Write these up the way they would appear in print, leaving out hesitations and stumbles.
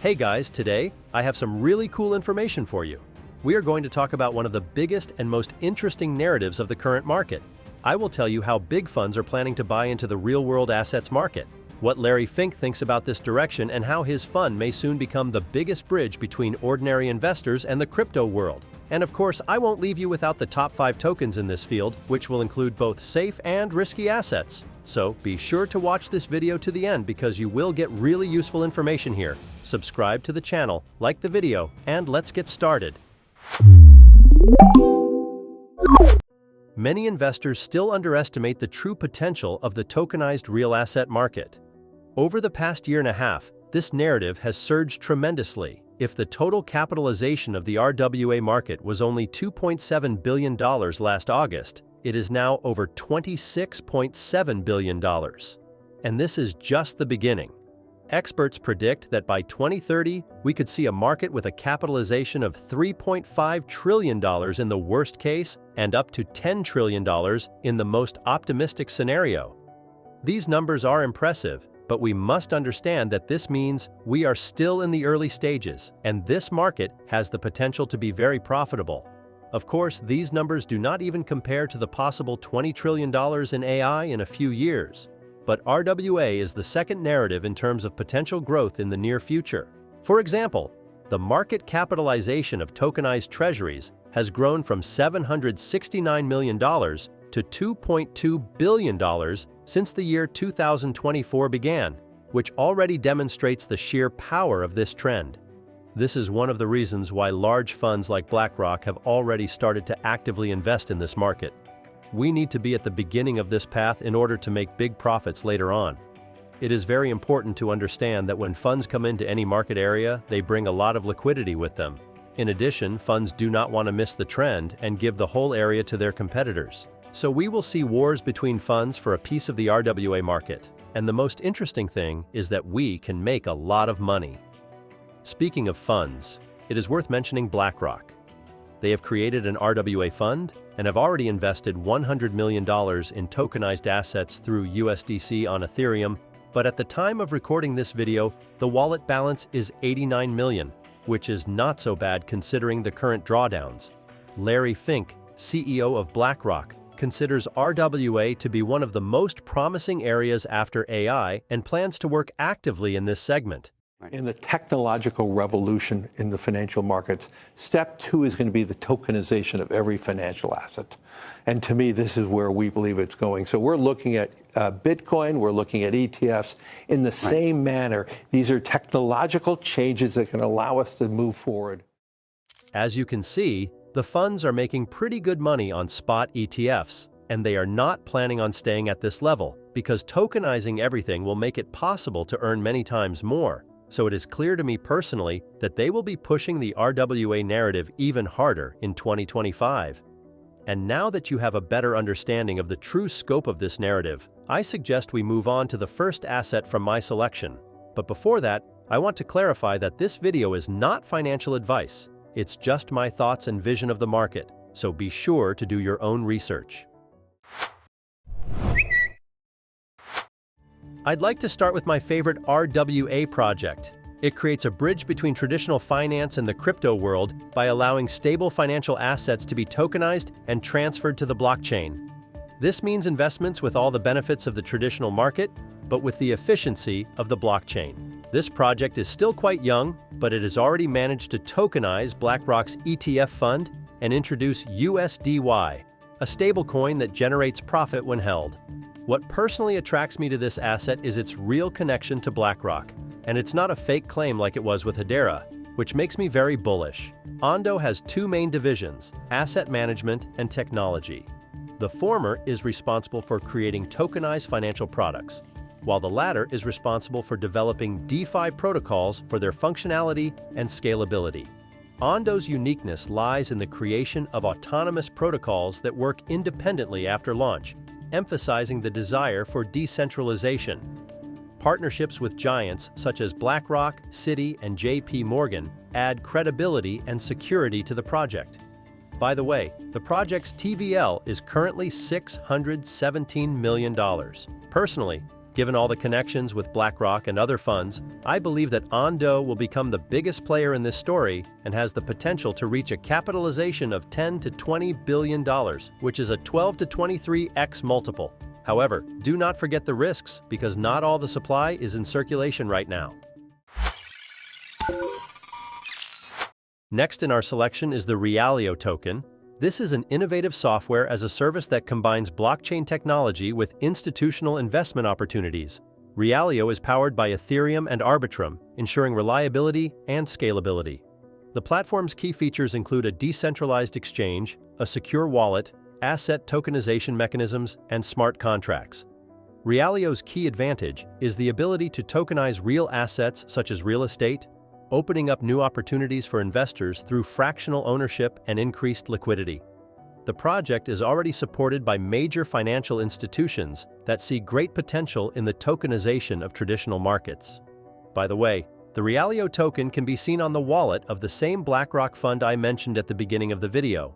Hey guys, today I have some really cool information for you. We are going to talk about one of the biggest and most interesting narratives of the current market. I will tell you how big funds are planning to buy into the real-world assets market, what Larry Fink thinks about this direction, and how his fund may soon become the biggest bridge between ordinary investors and the crypto world. And of course, I won't leave you without the top 5 tokens in this field, which will include both safe and risky assets. So be sure to watch this video to the end because you will get really useful information here. Subscribe to the channel, like the video, and let's get started. Many investors still underestimate the true potential of the tokenized real asset market. Over the past year and a half, this narrative has surged tremendously. If the total capitalization of the RWA market was only $2.7 billion last August, it is now over $26.7 billion. And this is just the beginning. Experts predict that by 2030, we could see a market with a capitalization of $3.5 trillion in the worst case and up to $10 trillion in the most optimistic scenario. These numbers are impressive, but we must understand that this means we are still in the early stages, and this market has the potential to be very profitable. Of course, these numbers do not even compare to the possible $20 trillion in AI in a few years. But RWA is the second narrative in terms of potential growth in the near future. For example, the market capitalization of tokenized treasuries has grown from $769 million to $2.2 billion since the year 2024 began, which already demonstrates the sheer power of this trend. This is one of the reasons why large funds like BlackRock have already started to actively invest in this market. We need to be at the beginning of this path in order to make big profits later on. It is very important to understand that when funds come into any market area, they bring a lot of liquidity with them. In addition, funds do not want to miss the trend and give the whole area to their competitors. So we will see wars between funds for a piece of the RWA market. And the most interesting thing is that we can make a lot of money. Speaking of funds, it is worth mentioning BlackRock. They have created an RWA fund and have already invested $100 million in tokenized assets through USDC on Ethereum, but at the time of recording this video, the wallet balance is $89 million, which is not so bad considering the current drawdowns. Larry Fink, CEO of BlackRock, considers RWA to be one of the most promising areas after AI and plans to work actively in this segment. In the technological revolution in the financial markets, step 2 is going to be the tokenization of every financial asset. And to me, this is where we believe it's going. So we're looking at Bitcoin, we're looking at ETFs in the same manner. These are technological changes that can allow us to move forward. As you can see, the funds are making pretty good money on spot ETFs, and they are not planning on staying at this level because tokenizing everything will make it possible to earn many times more. So it is clear to me personally that they will be pushing the RWA narrative even harder in 2025. And now that you have a better understanding of the true scope of this narrative, I suggest we move on to the first asset from my selection. But before that, I want to clarify that this video is not financial advice. It's just my thoughts and vision of the market, so be sure to do your own research. I'd like to start with my favorite RWA project. It creates a bridge between traditional finance and the crypto world by allowing stable financial assets to be tokenized and transferred to the blockchain. This means investments with all the benefits of the traditional market, but with the efficiency of the blockchain. This project is still quite young, but it has already managed to tokenize BlackRock's ETF fund and introduce USDY, a stablecoin that generates profit when held. What personally attracts me to this asset is its real connection to BlackRock, and it's not a fake claim like it was with Hedera, which makes me very bullish. ONDO has 2 main divisions, asset management and technology. The former is responsible for creating tokenized financial products, while the latter is responsible for developing DeFi protocols for their functionality and scalability. ONDO's uniqueness lies in the creation of autonomous protocols that work independently after launch, emphasizing the desire for decentralization. Partnerships with giants such as BlackRock, Citi, and JP Morgan add credibility and security to the project. By the way, the project's TVL is currently $617 million. Personally, Given all the connections with BlackRock and other funds, I believe that ONDO will become the biggest player in this story and has the potential to reach a capitalization of $10 to $20 billion, which is a 12 to 23x multiple. However, do not forget the risks, because not all the supply is in circulation right now. Next in our selection is the Realio token. This is an innovative software as a service that combines blockchain technology with institutional investment opportunities. Realio is powered by Ethereum and Arbitrum, ensuring reliability and scalability. The platform's key features include a decentralized exchange, a secure wallet, asset tokenization mechanisms, and smart contracts. Realio's key advantage is the ability to tokenize real assets such as real estate, opening up new opportunities for investors through fractional ownership and increased liquidity. The project is already supported by major financial institutions that see great potential in the tokenization of traditional markets. By the way, the Realio token can be seen on the wallet of the same BlackRock fund I mentioned at the beginning of the video.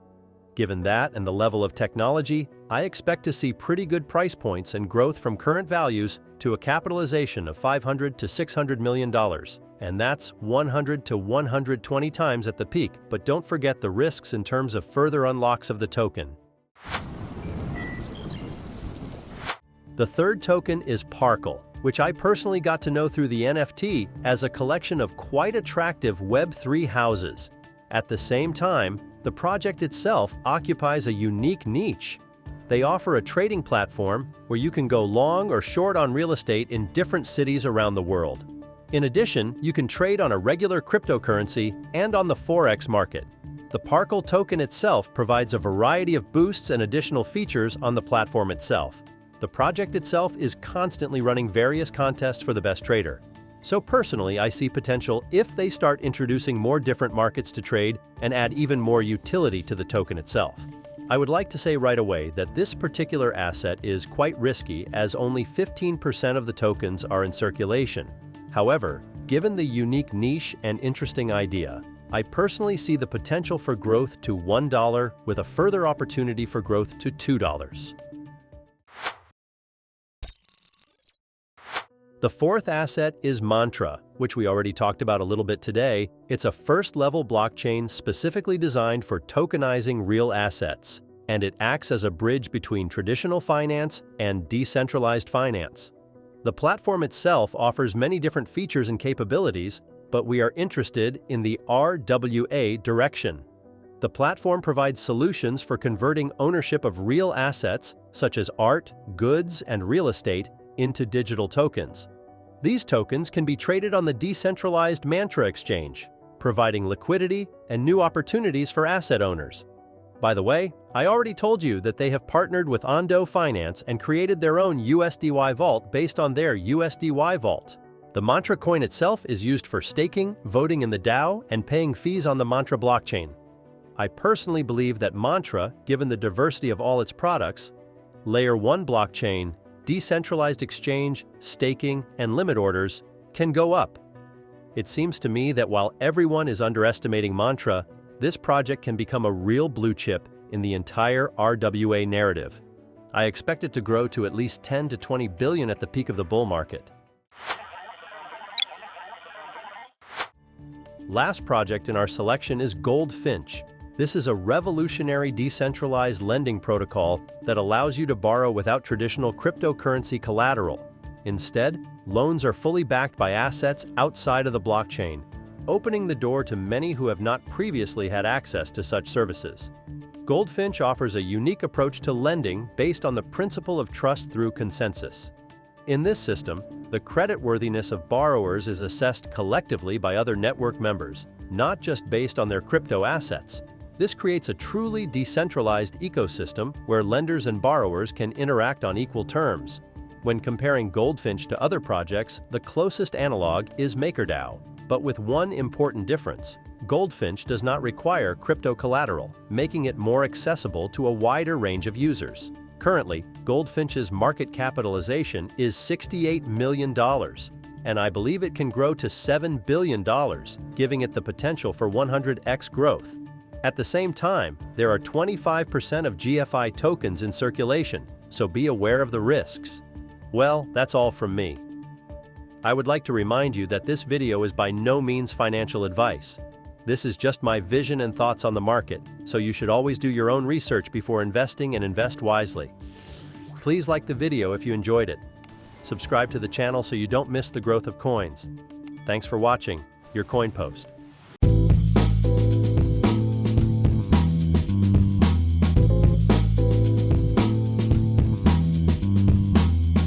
Given that and the level of technology, I expect to see pretty good price points and growth from current values to a capitalization of $500 to $600 million. And that's 100 to 120 times at the peak, but don't forget the risks in terms of further unlocks of the token. The third token is Parkle, which I personally got to know through the NFT as a collection of quite attractive Web3 houses. At the same time, the project itself occupies a unique niche. They offer a trading platform where you can go long or short on real estate in different cities around the world. In addition, you can trade on a regular cryptocurrency and on the Forex market. The Parkle token itself provides a variety of boosts and additional features on the platform itself. The project itself is constantly running various contests for the best trader. So personally, I see potential if they start introducing more different markets to trade and add even more utility to the token itself. I would like to say right away that this particular asset is quite risky, as only 15% of the tokens are in circulation. However, given the unique niche and interesting idea, I personally see the potential for growth to $1 with a further opportunity for growth to $2. The fourth asset is Mantra, which we already talked about a little bit today. It's a first-level blockchain specifically designed for tokenizing real assets, and it acts as a bridge between traditional finance and decentralized finance. The platform itself offers many different features and capabilities, but we are interested in the RWA direction. The platform provides solutions for converting ownership of real assets, such as art, goods, and real estate, into digital tokens. These tokens can be traded on the decentralized Mantra exchange, providing liquidity and new opportunities for asset owners. By the way, I already told you that they have partnered with ONDO Finance and created their own USDY vault based on their USDY vault. The Mantra coin itself is used for staking, voting in the DAO, and paying fees on the Mantra blockchain. I personally believe that Mantra, given the diversity of all its products, Layer 1 blockchain, decentralized exchange, staking, and limit orders, can go up. It seems to me that while everyone is underestimating Mantra, this project can become a real blue chip in the entire RWA narrative. I expect it to grow to at least 10 to 20 billion at the peak of the bull market. Last project in our selection is Goldfinch. This is a revolutionary decentralized lending protocol that allows you to borrow without traditional cryptocurrency collateral. Instead, loans are fully backed by assets outside of the blockchain, opening the door to many who have not previously had access to such services. Goldfinch offers a unique approach to lending based on the principle of trust through consensus. In this system, the creditworthiness of borrowers is assessed collectively by other network members, not just based on their crypto assets. This creates a truly decentralized ecosystem where lenders and borrowers can interact on equal terms. When comparing Goldfinch to other projects, the closest analog is MakerDao, but with one important difference. Goldfinch does not require crypto collateral, making it more accessible to a wider range of users. Currently, Goldfinch's market capitalization is $68 million, and I believe it can grow to $7 billion, giving it the potential for 100x growth. At the same time, there are 25% of GFI tokens in circulation, so be aware of the risks. Well, that's all from me. I would like to remind you that this video is by no means financial advice. This is just my vision and thoughts on the market, so you should always do your own research before investing and invest wisely. Please like the video if you enjoyed it. Subscribe to the channel so you don't miss the growth of coins. Thanks for watching, your Coin Post.